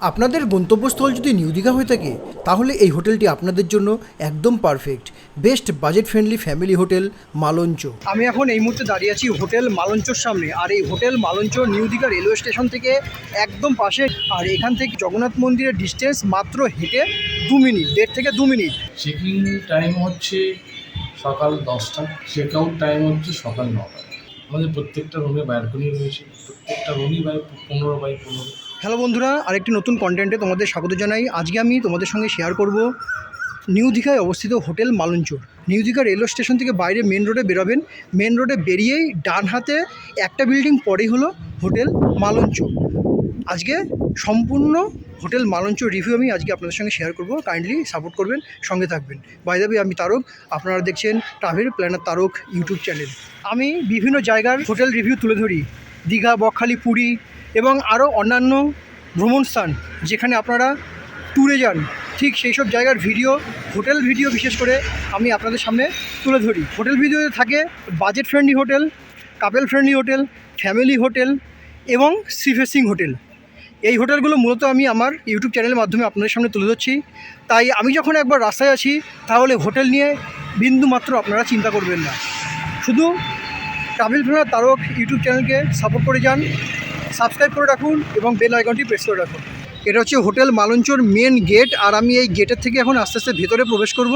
আপনাদের গন্তব্যস্থল যদি নিউ দীঘা হয়ে থাকে তাহলে এই হোটেলটি আপনাদের জন্য একদম perfect. Best budget friendly family hotel Malancha. আমি এখন এই মুহূর্তে দাঁড়িয়ে আছি হোটেল মালঞ্চর সামনে। আর এই হোটেল মালঞ্চ নিউ দীঘা রেলওয়ে স্টেশন থেকে একদম পাশে। আর এখান থেকে জগন্নাথ মন্দিরের ডিস্টেন্স মাত্র হেঁটে 2 মিনিট, 1.5 থেকে 2 মিনিট। চেকিং টাইম হচ্ছে সকাল 10টা, চেক আউট টাইম হচ্ছে সকাল 9টা। আমাদের প্রত্যেকটা রুমে ব্যালকনি রয়েছে, প্রত্যেকটা রুমই 15x15। হ্যালো বন্ধুরা, আরেকটি নতুন কন্টেন্টে তোমাদের স্বাগত জানাই। আজকে আমি তোমাদের সঙ্গে শেয়ার করব নিউ দীঘায় অবস্থিত হোটেল মালঞ্চর। নিউ দীঘা রেলওয়ে স্টেশন থেকে বাইরে মেন রোডে বেরোবেন। মেন রোডে বেরিয়েই ডান হাতে একটা বিল্ডিং পরেই হলো হোটেল মালঞ্চ। আজকে সম্পূর্ণ হোটেল মালঞ্চ রিভিউ আমি আজকে আপনাদের সঙ্গে শেয়ার করব। কাইন্ডলি সাপোর্ট করবেন, সঙ্গে থাকবেন। বাই দ্য ওয়ে, আমি তারক, আপনারা দেখছেন travel planner Tarak YouTube channel. আমি বিভিন্ন জায়গার হোটেল রিভিউ তুলে ধরি, দীঘা, বকখালি, পুরী এবং আরও অন্যান্য ভ্রমণস্থান যেখানে আপনারা ট্যুরে যান, ঠিক সেই সব জায়গার ভিডিও, হোটেল ভিডিও বিশেষ করে আমি আপনাদের সামনে তুলে ধরি। হোটেল ভিডিওতে থাকে budget friendly hotel, couple friendly hotel, family hotel এবং সি ফেসিং হোটেল। এই হোটেলগুলো মূলত আমি আমার ইউটিউব চ্যানেলের মাধ্যমে আপনাদের সামনে তুলে ধরছি। তাই আমি যখন একবার রাস্তায় আছি তাহলে হোটেল নিয়ে বিন্দু মাত্র আপনারা চিন্তা করবেন না। শুধু ট্রাভেল প্ল্যানার তারক ইউটিউব চ্যানেলকে সাপোর্ট করে যান, সাবস্ক্রাইব করে রাখুন এবং বেল আইকনটি প্রেস করে রাখুন। এটা হচ্ছে হোটেল মালঞ্চর মেন গেট। আর আমি এই গেটের থেকে এখন আস্তে আস্তে ভেতরে প্রবেশ করব।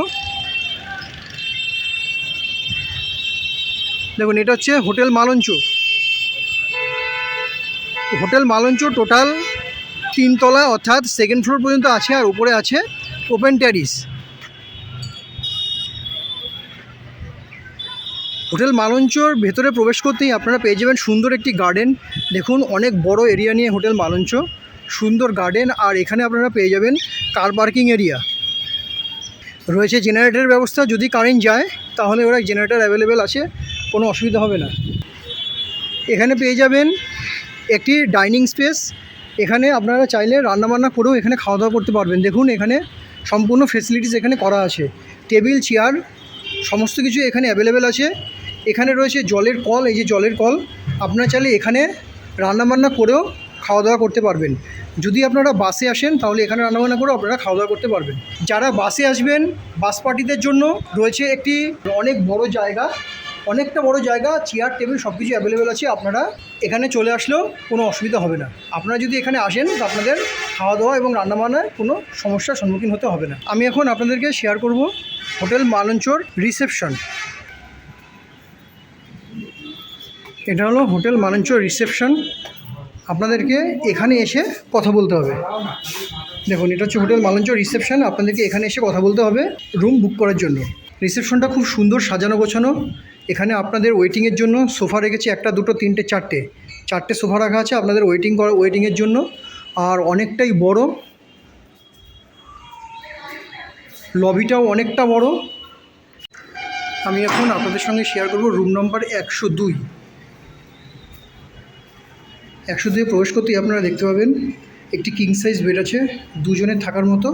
দেখুন, এটা হচ্ছে হোটেল মালঞ্চ। হোটেল মালঞ্চ টোটাল 3 তলা, অর্থাৎ 2nd ফ্লোর পর্যন্ত আছে। আর উপরে আছে ওপেন টেরিস। হোটেল মালঞ্চর ভেতরে প্রবেশ করতেই আপনারা পেয়ে যাবেন সুন্দর একটি গার্ডেন। দেখুন, অনেক বড় এরিয়া নিয়ে হোটেল মালঞ্চ, সুন্দর গার্ডেন। আর এখানে আপনারা পেয়ে যাবেন কার পার্কিং এরিয়া রয়েছে, জেনারেটরের ব্যবস্থা। যদি কারেন্ট যায় তাহলে ওরা জেনারেটর অ্যাভেলেবেল আছে, কোনো অসুবিধা হবে না। এখানে পেয়ে যাবেন একটি ডাইনিং স্পেস। এখানে আপনারা চাইলে রান্নাবান্না করেও এখানে খাওয়া দাওয়া করতে পারবেন। দেখুন, এখানে সম্পূর্ণ ফেসিলিটিস এখানে করা আছে, টেবিল, চেয়ার সমস্ত কিছু এখানে অ্যাভেলেবেল আছে। এখানে রয়েছে জলের কল। এই যে জলের কল, আপনারা চাইলে এখানে রান্নাবান্না করেও খাওয়া দাওয়া করতে পারবেন। যদি আপনারা বাসে আসেন তাহলে এখানে রান্নাবান্না করেও আপনারা খাওয়া দাওয়া করতে পারবেন। যারা বাসে আসবেন, বাস পার্টিদের জন্য রয়েছে একটি অনেক বড় জায়গা, অনেকটা বড় জায়গা, চেয়ার টেবিল সব কিছু অ্যাভেলেবেল আছে। আপনারা এখানে চলে আসলেও কোনো অসুবিধা হবে না। আপনারা যদি এখানে আসেন তো আপনাদের খাওয়া দাওয়া এবং রান্নাবান্নায় কোনো সমস্যার সম্মুখীন হতে হবে না। আমি এখন আপনাদেরকে শেয়ার করব হোটেল মালঞ্চর রিসেপশন। এটা হলো হোটেল মালঞ্চর রিসেপশন। আপনাদেরকে এখানে এসে কথা বলতে হবে। দেখুন, এটা হচ্ছে হোটেল মালঞ্চর রিসেপশন। আপনাদেরকে এখানে এসে কথা বলতে হবে রুম বুক করার জন্য। রিসেপশনটা খুব সুন্দর সাজানো গোছানো। এখানে আপনাদের ওয়েটিংয়ের জন্য সোফা রেখেছে 1, 2, 3, 4টে সোফা রাখা আছে আপনাদের ওয়েটিংয়ের জন্য। আর অনেকটাই বড়, লবিটাও অনেকটা বড়। আমি এখন আপনাদের সঙ্গে শেয়ার করব রুম নম্বর 102। 102 প্রবেশ করতেই আপনারা দেখতে পাবেন একটি কিং সাইজ বেড আছে, 2 জনের থাকার মতো।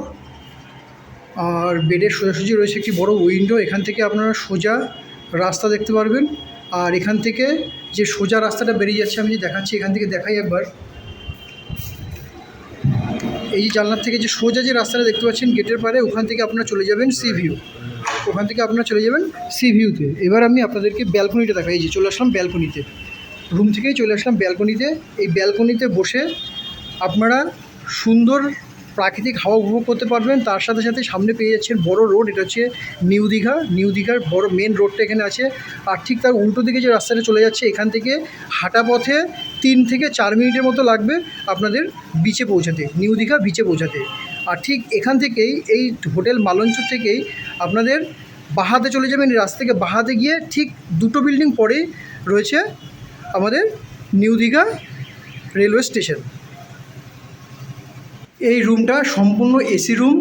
আর বেডের সোজাসুজি রয়েছে একটি বড় উইন্ডো। এখান থেকে আপনারা সোজা রাস্তা দেখতে পারবেন। আর এখান থেকে যে সোজা রাস্তাটা বেরিয়ে যাচ্ছে আমি যে দেখাচ্ছি, এখান থেকে দেখাই একবার। এই যে জানলার থেকে যে সোজা যে রাস্তাটা দেখতে পাচ্ছেন গেটের পারে, ওখান থেকে আপনারা চলে যাবেন সি ভিউ। ওখান থেকে আপনারা চলে যাবেন সি ভিউতে। এবার আমি আপনাদেরকে ব্যালকনিটা দেখাই। এই যে চলে আসলাম ব্যালকনিতে, রুম থেকেই চলে আসলাম ব্যালকনিতে। এই ব্যালকনিতে বসে আপনারা সুন্দর প্রাকৃতিক হাওয়া উপভোগ করতে পারবেন। তার সাথে সাথে সামনে পেয়ে যাচ্ছেন বড় রোড। এটা হচ্ছে নিউ দীঘা। নিউ দীঘার বড় মেন রোডটা এখানে আছে। আর ঠিক তার উল্টো দিকে যে রাস্তাটা চলে যাচ্ছে, এখান থেকে হাঁটা পথে 3 থেকে 4 মিনিটের মতো লাগবে আপনাদের বিচে পৌঁছাতে, নিউ দীঘা বিচে পৌঁছাতে। আর ঠিক এখান থেকেই, এই হোটেল মালঞ্চর থেকেই আপনাদের বাহাতে চলে যাবেন। এই রাস্তা থেকে বাহাতে গিয়ে ঠিক 2টো বিল্ডিং পরেই রয়েছে আমাদের নিউ দীঘা রেলওয়ে স্টেশন। এই রুমটা সম্পূর্ণ এসি রুম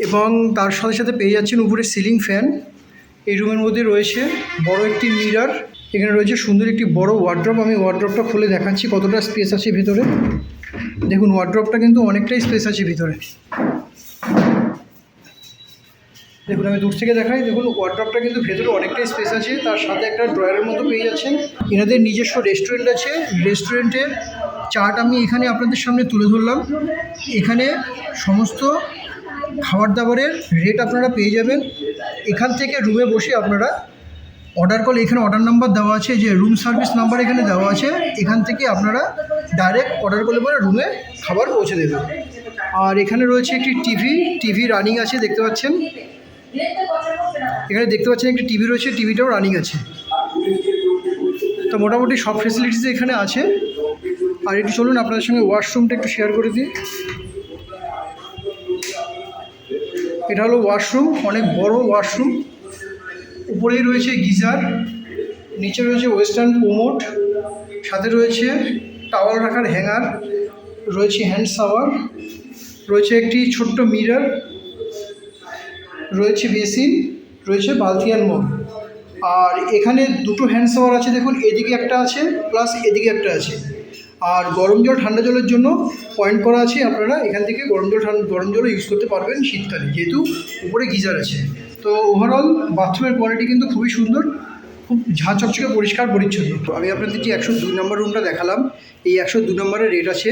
এবং তার সাথে সাথে পেয়ে যাচ্ছেন উপরে সিলিং ফ্যান। এই রুমের মধ্যে রয়েছে বড় একটি মিরর। এখানে রয়েছে সুন্দর একটি বড় ওয়ার্ড্রপ। আমি ওয়ার্ড্রপটা খুলে দেখাচ্ছি কতটা স্পেস আছে ভিতরে। দেখুন, ওয়ার্ড্রপটা কিন্তু অনেকটাই স্পেস আছে ভিতরে। দেখুন, আমি দূর থেকে দেখাই। দেখুন, ওয়ার্ড্রপটা কিন্তু ভেতরে অনেকটাই স্পেস আছে। তার সাথে একটা ড্রয়ারের মতো পেয়ে যাচ্ছেন। এনাদের নিজস্ব রেস্টুরেন্ট আছে। রেস্টুরেন্টে চার্ট আমি এখানে আপনাদের সামনে তুলে ধরলাম। এখানে সমস্ত খাবার দাবারের রেট আপনারা পেয়ে যাবেন। এখান থেকে রুমে বসে আপনারা অর্ডার করলে, এখানে অর্ডার নাম্বার দেওয়া আছে, যে রুম সার্ভিস নাম্বার এখানে দেওয়া আছে, এখান থেকে আপনারা ডাইরেক্ট অর্ডার করলে পরে রুমে খাবার পৌঁছে দেবে। আর এখানে রয়েছে একটি টিভি রানিং আছে, দেখতে পাচ্ছেন। এখানে দেখতে পাচ্ছেন একটি টিভি রয়েছে, টিভিটাও রানিং আছে। তো মোটামুটি সব ফেসিলিটিস এখানে আছে। আর একটু চলুন আপনাদের সঙ্গে ওয়াশরুমটা একটু শেয়ার করে দিই। এটা হলো ওয়াশরুম, অনেক বড় ওয়াশরুম। উপরেই রয়েছে গিজার, নিচে রয়েছে ওয়েস্টার্ন কোমোড, সাথে রয়েছে টাওয়াল রাখার হ্যাঙ্গার, রয়েছে হ্যান্ড শাওয়ার, রয়েছে একটি ছোট্ট মিরর, রয়েছে বেসিন, রয়েছে বালতি আর মগ। আর এখানে দুটো হ্যান্ড শাওয়ার আছে, দেখুন এদিকে একটা আছে প্লাস এদিকে একটা আছে। আর গরম জল ঠান্ডা জলের জন্য পয়েন্ট করা আছে, আপনারা এখান থেকে গরম জলও ইউজ করতে পারবেন শীতকালে, যেহেতু উপরে গিজার আছে। তো ওভারঅল বাথরুমের কোয়ালিটি কিন্তু খুবই সুন্দর, খুব ঝাঁ চকচকে পরিষ্কার পরিচ্ছন্ন। আমি আপনাদেরকে 102 নম্বর রুমটা দেখালাম। এই 102 নম্বরের রেট আছে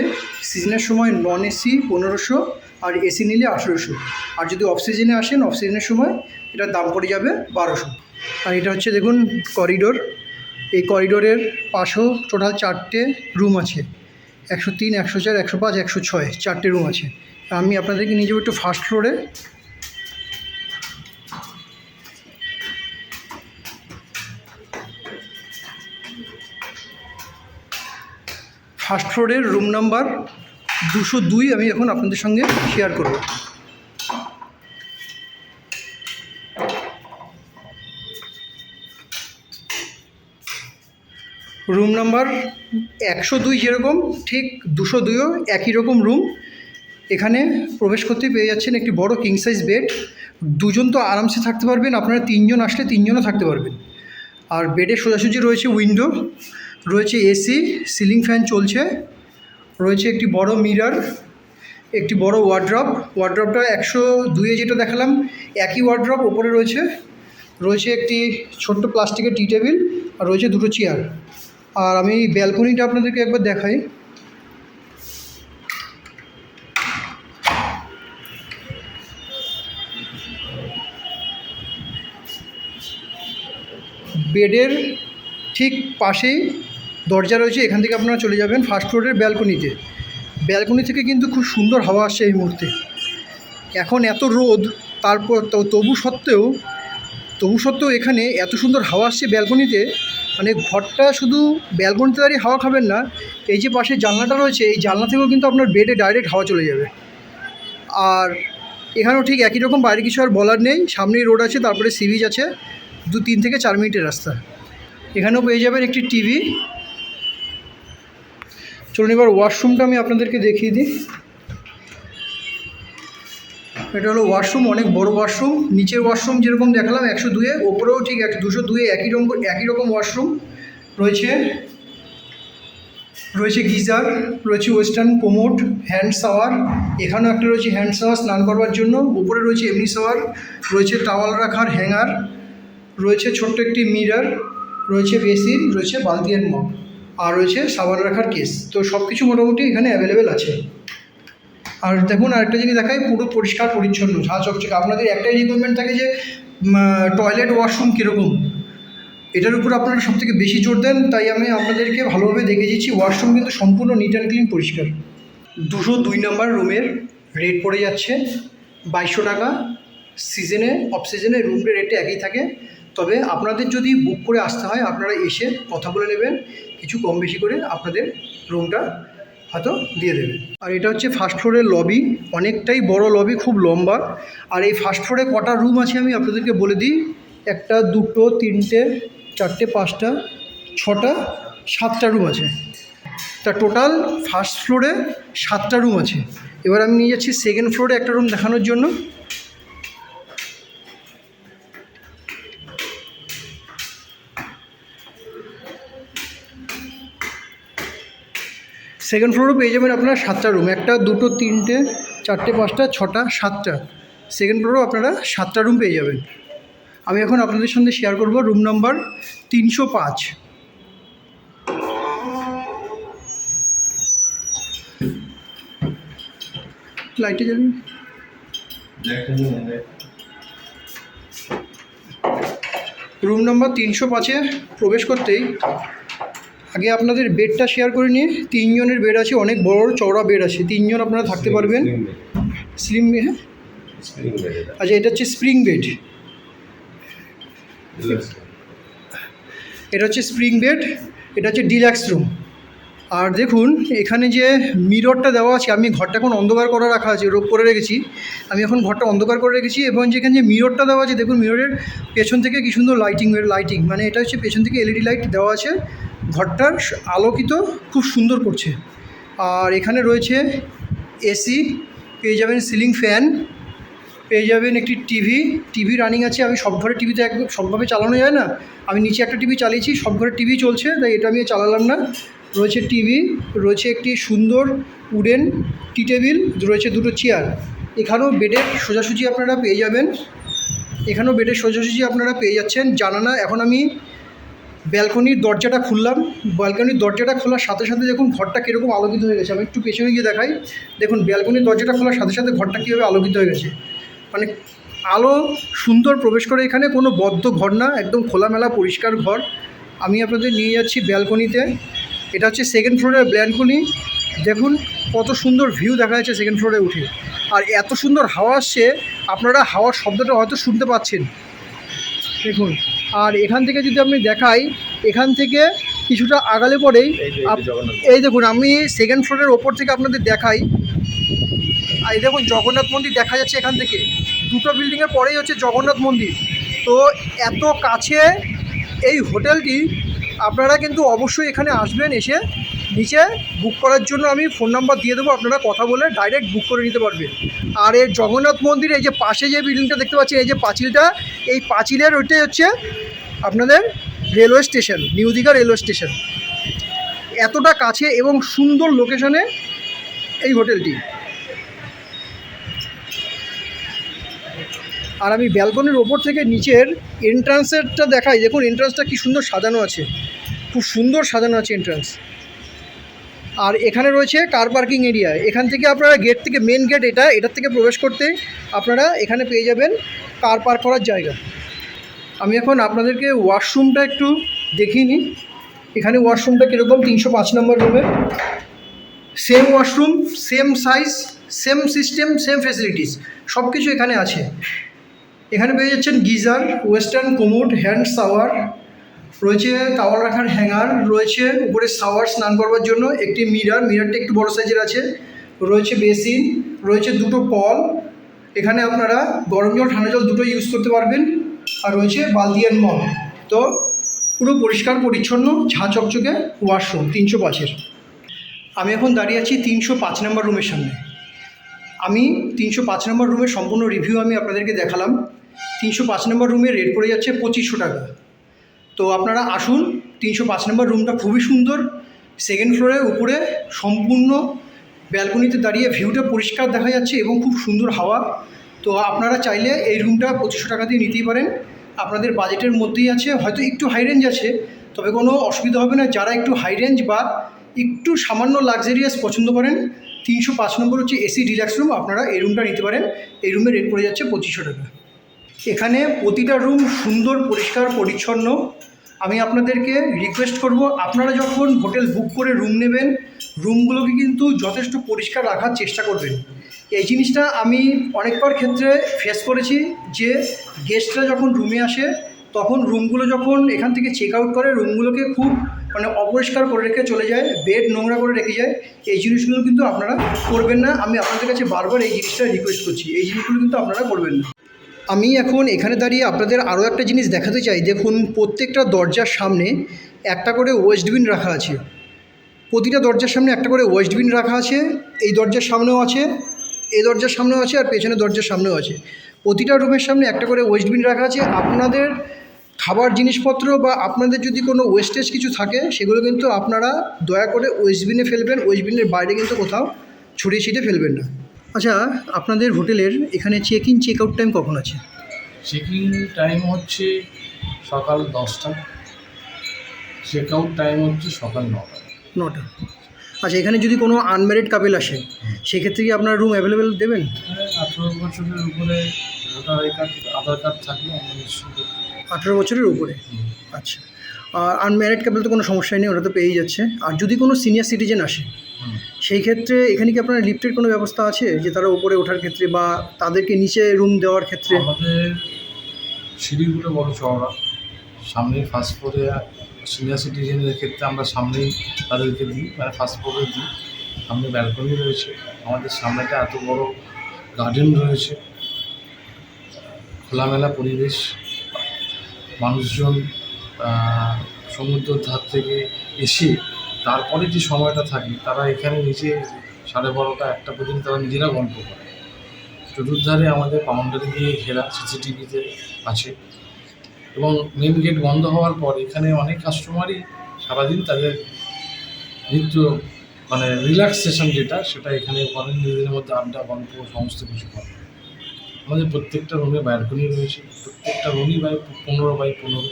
সিজনের সময় নন এসি 1500 আর এসি নিলে 1800। আর যদি অফ সিজনে আসেন, অফ সিজনের সময় এটার দাম পড়ে যাবে 1200। আর এটা হচ্ছে দেখুন করিডোর। এই করিডোরের পাশেও টোটাল 4টে রুম আছে, 103, 104, 105, 106, 4টে রুম আছে। আমি আপনাদেরকে নিয়ে যাবো একটু ফার্স্ট ফ্লোরে। ফার্স্ট ফ্লোরের রুম নাম্বার 202 আমি এখন আপনাদের সঙ্গে শেয়ার করব। রুম নাম্বার 102 যেরকম, ঠিক 202ও একই রকম রুম। এখানে প্রবেশ করতে পেয়ে যাচ্ছেন একটি বড় কিং সাইজ বেড। দুজন তো আরামসে থাকতে পারবেন, আপনারা 3 জন আসলে 3 জনও থাকতে পারবেন। আর বেডের সোজাসুজি রয়েছে উইন্ডো, রয়েছে এসি, সিলিং ফ্যান চলছে, রয়েছে একটি বড় মিরর, একটি বড় ওয়ার্ড্রপটা 102-এ যেটা দেখালাম একই ওয়ার্ড্রপ। ওপরে রয়েছে একটি ছোট্ট প্লাস্টিকের টি টেবিল, আর রয়েছে দুটো চেয়ার। আর আমি ব্যালকনিটা আপনাদেরকে একবার দেখাই। বেডের ঠিক পাশেই দরজা রয়েছে, এখান থেকে আপনারা চলে যাবেন ফার্স্ট ফ্লোরের ব্যালকনিতে। ব্যালকনি থেকে কিন্তু খুব সুন্দর হাওয়া আসছে এই মুহূর্তে। এখন এত রোদ, তারপর তবু সত্ত্বেও এখানে এত সুন্দর হাওয়া আসছে ব্যালকনিতে। মানে ঘরটা শুধু ব্যালকনিতে দাঁড়িয়ে হাওয়া খাবেন না, এই যে পাশে জানলাটা রয়েছে, এই জানলা থেকেও কিন্তু আপনার বেডে ডাইরেক্ট হাওয়া চলে যাবে। আর এখানেও ঠিক একই রকম, বাইরে কিছু আর বলার নেই। সামনেই রোড আছে, তারপরে সি বিচ আছে, 3 থেকে 4 মিনিটের রাস্তা। এখানেও পেয়ে যাবেন একটি টিভি। চলুন এবার ওয়াশরুমটা আমি আপনাদেরকে দেখিয়ে দিই। এটা হলো ওয়াশরুম, অনেক বড় ওয়াশরুম। নিচের ওয়াশরুম যেরকম দেখালাম 102-এ, ওপরেও ঠিক 202-এ একই রকম ওয়াশরুম রয়েছে গিজার, রয়েছে ওয়েস্টার্ন কোমোড, হ্যান্ড শাওয়ার। এখানেও একটা রয়েছে হ্যান্ড শাওয়ার স্নান করবার জন্য। উপরে রয়েছে এমনি শাওয়ার, রয়েছে টাওয়াল রাখার হ্যাঙ্গার, রয়েছে ছোট্ট একটি মিরর, রয়েছে বেসিন, রয়েছে বালতি আর মগ, আর রয়েছে সাবান রাখার কেস। তো সব কিছু মোটামুটি এখানে অ্যাভেলেবেল আছে। আর দেখুন আরেকটা জিনিস দেখাই, পুরো পরিষ্কার পরিচ্ছন্ন, ঝাঁ চকচকে। আপনাদের একটাই রিকোয়ারমেন্ট থাকে যে টয়লেট ওয়াশরুম কীরকম, এটার উপর আপনারা সবথেকে বেশি জোর দেন, তাই আমি আপনাদেরকে ভালোভাবে দেখে দিচ্ছি। ওয়াশরুম কিন্তু সম্পূর্ণ নিট অ্যান্ড ক্লিন, পরিষ্কার। 202 নম্বর রুমের রেট পড়ে যাচ্ছে 2200 টাকা। সিজনে অফ সিজনে রুমের রেটটা একই থাকে, তবে আপনাদের যদি বুক করে আসতে হয়, আপনারা এসে কথা বলে নেবেন, কিছু কম বেশি করে আপনাদের রুমটা হয়তো দিয়ে দেবে। আর এটা হচ্ছে ফার্স্ট ফ্লোরের লবি, অনেকটাই বড় লবি, খুব লম্বা। আর এই ফার্স্ট ফ্লোরে কটা রুম আছে আমি আপনাদেরকে বলে দিই। 1, 2, 3, 4, 5, 6, 7টা রুম আছে। তা টোটাল ফার্স্ট ফ্লোরে 7টা রুম আছে। এবার আমি নিয়ে যাচ্ছি সেকেন্ড ফ্লোরে একটা রুম দেখানোর জন্য। সেকেন্ড ফ্লোরও পেয়ে যাবেন আপনারা 7টা রুম, 1, 2, 3, 4, 5, 6, 7টা। সেকেন্ড ফ্লোরেও আপনারা 7টা রুম পেয়ে যাবেন। আমি এখন আপনাদের সঙ্গে শেয়ার করব রুম নাম্বার 305। লাইটে জ্বালিয়ে রুম নাম্বার 305-এ প্রবেশ করতেই আগে আপনাদের বেডটা শেয়ার করে নিয়ে 3 জনের বেড আছে, অনেক বড় চওড়া বেড আছে, 3 জন আপনারা থাকতে পারবেন। স্লিম, হ্যাঁ আচ্ছা, এটা হচ্ছে স্প্রিং বেড, এটা হচ্ছে স্প্রিং বেড, এটা হচ্ছে ডিলাক্স রুম। আর দেখুন এখানে যে মিররটা দেওয়া আছে, আমি ঘরটা এখন অন্ধকার করে রাখা আছে, রোপ করে রেখেছি, আমি এখন ঘরটা অন্ধকার করে রেখেছি। এবং যেখানে যে মিররটা দেওয়া আছে দেখুন, মিররের পেছন থেকে কি সুন্দর লাইটিং, মানে এটা হচ্ছে পেছন থেকে এলইডি লাইট দেওয়া আছে, ঘরটার আলোকিত খুব সুন্দর করছে। আর এখানে রয়েছে এসি, পেয়ে যাবেন সিলিং ফ্যান, পেয়ে যাবেন একটি টিভি রানিং আছে। আমি সব ঘরে টিভিতে একদম সবভাবে চালানো যায় না, আমি নিচে একটা টিভি চালিয়েছি, সব ঘরে টিভি চলছে, তাই এটা আমি চালালাম না। রয়েছে টিভি, রয়েছে একটি সুন্দর উডেন টি টেবিল, রয়েছে 2টো চেয়ার। এখানেও বেডের সোজাসুজি আপনারা পেয়ে যাবেন, এখানেও বেডের সোজাসুজি আপনারা পেয়ে যাচ্ছেন। জানালা, এখন আমি ব্যালকনির দরজাটা খুললাম, ব্যালকনির দরজাটা খোলার সাথে সাথে দেখুন ঘরটা কীরকম আলোকিত হয়ে গেছে। আমি একটু পেছনে গিয়ে দেখাই, দেখুন ব্যালকনির দরজাটা খোলার সাথে সাথে ঘরটা কীভাবে আলোকিত হয়ে গেছে, মানে আলো সুন্দর প্রবেশ করে। এখানে কোনো বদ্ধ ঘর না, একদম খোলামেলা পরিষ্কার ঘর। আমি আপনাদের নিয়ে যাচ্ছি ব্যালকনিতে, এটা হচ্ছে 2nd ফ্লোরের ব্যালকনি। দেখুন কত সুন্দর ভিউ দেখা যাচ্ছে 2nd ফ্লোরে উঠে, আর এত সুন্দর হাওয়া আসছে, আপনারা হাওয়ার শব্দটা হয়তো শুনতে পাচ্ছেন দেখুন। আর এখান থেকে যদি আমি দেখাই, এখান থেকে কিছুটা আগালে পরেই এই দেখুন, আমি 2nd ফ্লোরের ওপর থেকে আপনাদের দেখাই, এই দেখুন জগন্নাথ মন্দির দেখা যাচ্ছে এখান থেকে, 2টো বিল্ডিংয়ের পরেই হচ্ছে জগন্নাথ মন্দির। তো এত কাছে এই হোটেলটি, আপনারা কিন্তু অবশ্যই এখানে আসবেন, এসে নিচে বুক করার জন্য আমি ফোন নাম্বার দিয়ে দেবো, আপনারা কথা বলে ডাইরেক্ট বুক করে নিতে পারবেন। আর এই জগন্নাথ মন্দির, এই যে পাশে যে বিল্ডিংটা দেখতে পাচ্ছেন, এই যে পাঁচিলটা, এই পাঁচিলের ওইটাই হচ্ছে আপনাদের railway station, new Digha railway station. এতটা কাছে এবং সুন্দর লোকেশনে এই হোটেলটি। আর আমি ব্যালকনির ওপর থেকে নিচের এন্ট্রান্সেরটা দেখাই, দেখুন এন্ট্রান্সটা কি সুন্দর সাজানো আছে, খুব সুন্দর সাজানো আছে এন্ট্রান্স। আর এখানে রয়েছে কার পার্কিং এরিয়া, এখান থেকে আপনারা গেট থেকে, মেন গেট এটার থেকে প্রবেশ করতে আপনারা এখানে পেয়ে যাবেন কার পার্ক করার জায়গা। আমি এখন আপনাদেরকে ওয়াশরুমটা একটু দেখিয়ে নিই। এখানে ওয়াশরুমটা কীরকম, 305 নম্বর রুমে same washroom, same size, same system, same facilities, সব কিছু এখানে আছে। এখানে পেয়ে যাচ্ছেন geyser, western commode, hand shower, রয়েছে টাওয়াল রাখার হ্যাঙ্গার, রয়েছে উপরে শাওয়ার স্নান করবার জন্য একটি মিররটা একটু বড় সাইজের আছে, রয়েছে বেসিন, রয়েছে 2টো কল, এখানে আপনারা গরম জল ঠান্ডা জল দুটো ইউজ করতে পারবেন। আর রয়েছে বালতি অ্যান্ড মগ। তো পুরো পরিষ্কার পরিচ্ছন্ন ঝাঁ চকচকে ওয়াশরুম 305-এর। আমি এখন দাঁড়িয়ে আছি 305 নম্বর রুমের সামনে। আমি 305 নম্বর রুমের সম্পূর্ণ রিভিউ আমি আপনাদেরকে দেখালাম। 305 নম্বর রুমের রেট পড়ে যাচ্ছে 2500 টাকা। তো আপনারা আসুন, 305 নম্বর রুমটা খুবই সুন্দর, 2nd ফ্লোরে উপরে সম্পূর্ণ ব্যালকনিতে দাঁড়িয়ে ভিউটা পরিষ্কার দেখা যাচ্ছে এবং খুব সুন্দর হাওয়া। তো আপনারা চাইলে এই রুমটা 2500 টাকা দিয়ে নিতেই পারেন, আপনাদের বাজেটের মধ্যেই আছে, হয়তো একটু হাই রেঞ্জ আছে, তবে কোনো অসুবিধা হবে না। যারা একটু হাই রেঞ্জ বা একটু সামান্য লাক্সারিয়াস পছন্দ করেন, 305 নম্বর হচ্ছে এসি ডিলাক্স রুম, আপনারা এই রুমটা নিতে পারেন। এই রুমের রেট পড়ে যাচ্ছে 2500 টাকা। এখানে প্রতিটা রুম সুন্দর পরিষ্কার পরিচ্ছন্ন। আমি আপনাদেরকে রিকোয়েস্ট করব, আপনারা যখন হোটেল বুক করে রুম নেবেন, রুমগুলোকে কিন্তু যথেষ্ট পরিষ্কার রাখার চেষ্টা করবেন। এই জিনিসটা আমি অনেকবার ক্ষেত্রে ফেস করেছি, যে গেস্টরা যখন রুমে আসে, তখন রুমগুলো যখন এখান থেকে চেক আউট করে, রুমগুলোকে খুব অপরিষ্কার করে রেখে চলে যায়, বেড নোংরা করে রেখে যায়। এই জিনিসগুলো কিন্তু আপনারা করবেন না। আমি আপনাদের কাছে বারবার এই জিনিসটা রিকোয়েস্ট করছি, এই জিনিসগুলো কিন্তু আপনারা করবেন না। আমি এখন এখানে দাঁড়িয়ে আপনাদের আরও একটা জিনিস দেখাতে চাই। দেখুন প্রত্যেকটা দরজার সামনে একটা করে ওয়েস্টবিন রাখা আছে, প্রতিটা দরজার সামনে একটা করে ওয়েস্টবিন রাখা আছে। এই দরজার সামনেও আছে, এই দরজার সামনেও আছে, আর পেছনের দরজার সামনেও আছে। প্রতিটা রুমের সামনে একটা করে ওয়েস্টবিন রাখা আছে। আপনাদের খাবার জিনিসপত্র বা আপনাদের যদি কোনো ওয়েস্টেজ কিছু থাকে, সেগুলো কিন্তু আপনারা দয়া করে ওয়েস্টবিনে ফেলবেন, ওয়েস্টবিনের বাইরে কিন্তু কোথাও ছড়িয়ে ছিটিয়ে ফেলবেন না। আচ্ছা, আপনাদের হোটেলের এখানে check in check out time কখন আছে? চেক ইন টাইম হচ্ছে সকাল 10টা, চেক আউট টাইম হচ্ছে সকাল 9টা। আচ্ছা, এখানে যদি কোনো আনম্যারিড কাপেল আসে সেক্ষেত্রে কি আপনার রুম অ্যাভেলেবেল দেবেন? 18 বছরের উপরে ভোটার কার্ড আধার কার্ড থাকলে আমরা নিশ্চিত। 18 বছরের উপরে। আচ্ছা, আর আনম্যারিড কাপেল তো কোনো সমস্যাই নেই, ওরা তো পেয়েই যাচ্ছে। আর যদি কোনো সিনিয়র সিটিজেন আসে সেই ক্ষেত্রে এখানে কি আপনার লিফটের কোনো ব্যবস্থা আছে যে তারা উপরে ওঠার ক্ষেত্রে বা তাদেরকে নিচে রুম দেওয়ার ক্ষেত্রে? আমাদের সিঁড়িগুলো বড় চওড়া, সামনেই ফার্স্ট ফ্লোরে সিনিয়র সিটিজেনদের ক্ষেত্রে আমরা সামনেই তাদেরকে দিই, মানে ফার্স্ট ফ্লোরে দিই। সামনে ব্যালকনি রয়েছে, আমাদের সামনেটা এত বড় গার্ডেন রয়েছে, খোলামেলা পরিবেশ। মানুষজন সমুদ্রের ধার থেকে এসে তারপরে যে সময়টা থাকে তারা এখানে নিচে 12:30 1টা পর্যন্ত তারা নিজেরা গল্প করে। চতুর্ধারে আমাদের বাউন্ডারি দিয়ে ঘেরা, সিসিটিভিতে আছে, এবং মেন গেট বন্ধ হওয়ার পর এখানে অনেক কাস্টমারই সারাদিন তাদের নিত্য মানে রিল্যাক্সেশন যেটা সেটা এখানে করেন, নিজেদের মধ্যে আড্ডা গল্প সমস্ত কিছু করে। আমাদের প্রত্যেকটা রুমে ব্যালকনি রয়েছে, প্রত্যেকটা রুমই 15x15।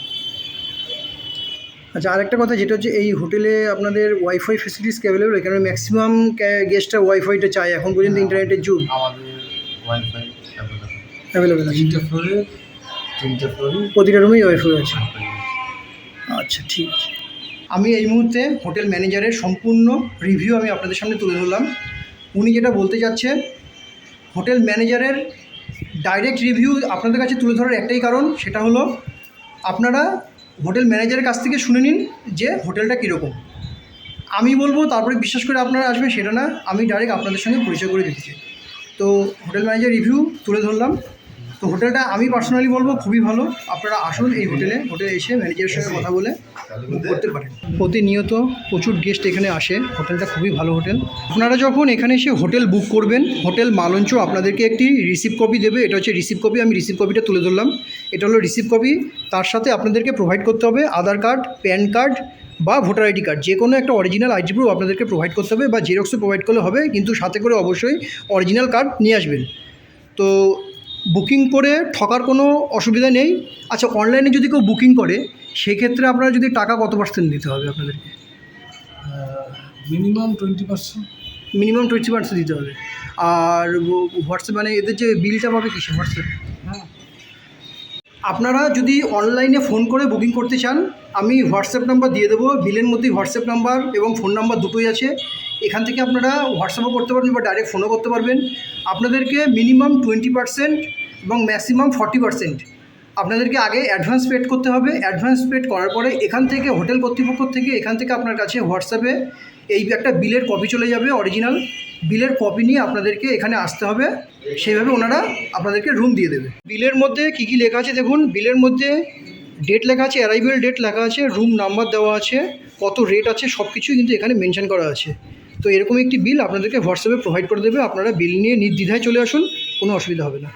আচ্ছা, আরেকটা কথা যেটা হচ্ছে এই হোটেলে আপনাদের ওয়াইফাই ফেসিলিটিস কি অ্যাভেলেবল? এখানে ম্যাক্সিমাম গেস্টরা ওয়াইফাইটা চায়, এখন পর্যন্ত ইন্টারনেটের যুগ। আমাদের ওয়াইফাই অ্যাভেলেবেল আছে 3টে ফ্লোরে, 3টে ফ্লোরই প্রতিটা রুমেই ওয়াইফাই আছে। আচ্ছা, ঠিক আছে। আমি এই মুহূর্তে হোটেল ম্যানেজারের সম্পূর্ণ রিভিউ আমি আপনাদের সামনে তুলে ধরলাম। উনি যেটা বলতে চাচ্ছেন, হোটেল ম্যানেজারের ডাইরেক্ট রিভিউ আপনাদের কাছে তুলে ধরার একটাই কারণ, সেটা হলো আপনারা হোটেল ম্যানেজারের কাছ থেকে শুনে নিন যে হোটেলটা কীরকম। আমি বলবো তারপরে বিশ্বাস করে আপনারা আসবেন সেটা না, আমি ডাইরেক্ট আপনাদের সঙ্গে পরিচয় করে দিতে চাই। তো হোটেল ম্যানেজার রিভিউ তুলে ধরলাম। তো হোটেলটা আমি পার্সোনালি বলবো খুবই ভালো, আপনারা আসুন এই হোটেলে এসে ম্যানেজারের সঙ্গে কথা বলে বুক করতে পারেন। প্রতিনিয়ত প্রচুর গেস্ট এখানে আসে, হোটেলটা খুবই ভালো হোটেল। আপনারা যখন এখানে এসে হোটেল বুক করবেন, হোটেল মালঞ্চ আপনাদেরকে একটি রিসিপ্ট কপি দেবে। এটা হচ্ছে রিসিপ্ট কপি, আমি রিসিপ্ট কপিটা তুলে ধরলাম। এটা হলো রিসিপ্ট কপি। তার সাথে আপনাদেরকে প্রোভাইড করতে হবে আধার কার্ড, প্যান কার্ড বা ভোটার আইডি কার্ড, যে কোনো একটা অরিজিনাল আইডি প্রুফ আপনাদেরকে প্রোভাইড করতে হবে, বা জেরক্সও প্রোভাইড করলে হবে, কিন্তু সাথে করে অবশ্যই অরিজিনাল কার্ড নিয়ে আসবেন। তো বুকিং করে ঠকার কোনো অসুবিধা নেই। আচ্ছা, অনলাইনে যদি কেউ বুকিং করে সেক্ষেত্রে আপনারা যদি টাকা কত % দিতে হবে আপনাদেরকে? মিনিমাম 20%। মিনিমাম 20% দিতে হবে। আর হোয়াটসঅ্যাপ মানে এদের যে বিলটা পাবে কিসে? হোয়াটসঅ্যাপ। হ্যাঁ, আপনারা যদি অনলাইনে ফোন করে বুকিং করতে চান, আমি হোয়াটসঅ্যাপ নাম্বার দিয়ে দেবো। বিলের মধ্যেই হোয়াটসঅ্যাপ নাম্বার এবং ফোন নাম্বার দুটোই আছে। এখান থেকে আপনারা হোয়াটসঅ্যাপও করতে পারবেন বা ডাইরেক্ট ফোনও করতে পারবেন। আপনাদেরকে মিনিমাম 20% এবং ম্যাক্সিমাম 40% আপনাদেরকে আগে অ্যাডভান্স পেড করতে হবে। অ্যাডভান্স পেড করার পরে এখান থেকে হোটেল কর্তৃপক্ষ থেকে এখান থেকে আপনার কাছে হোয়াটসঅ্যাপে এই একটা বিলের কপি চলে যাবে, অরিজিনাল বিলের কপি নিয়ে আপনাদেরকে এখানে আসতে হবে। সেইভাবে ওনারা আপনাদেরকে রুম দিয়ে দেবে। বিলের মধ্যে কী কী লেখা আছে দেখুন। বিলের মধ্যে ডেট লেখা আছে, অ্যারাইভেল ডেট লেখা আছে, রুম নাম্বার দেওয়া আছে, কত রেট আছে, সব কিছুই কিন্তু এখানে মেনশন করা আছে। তো এরকম একটি বিল আপনাদেরকে হোয়াটসঅ্যাপে প্রোভাইড করে দেবে। আপনারা বিল নিয়ে নির্দ্বিধায় চলে আসুন, কোনো অসুবিধা হবে না।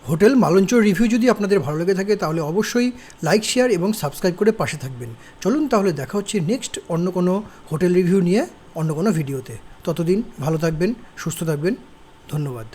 হোটেল মালঞ্চর রিভিউ যদি আপনাদের ভালো লেগে থাকে তাহলে অবশ্যই লাইক, শেয়ার এবং সাবস্ক্রাইব করে পাশে থাকবেন। চলুন তাহলে দেখা হচ্ছে নেক্সট অন্য কোনো হোটেল রিভিউ নিয়ে অন্য কোনো ভিডিওতে। ততদিন ভালো থাকবেন, সুস্থ থাকবেন। ধন্যবাদ।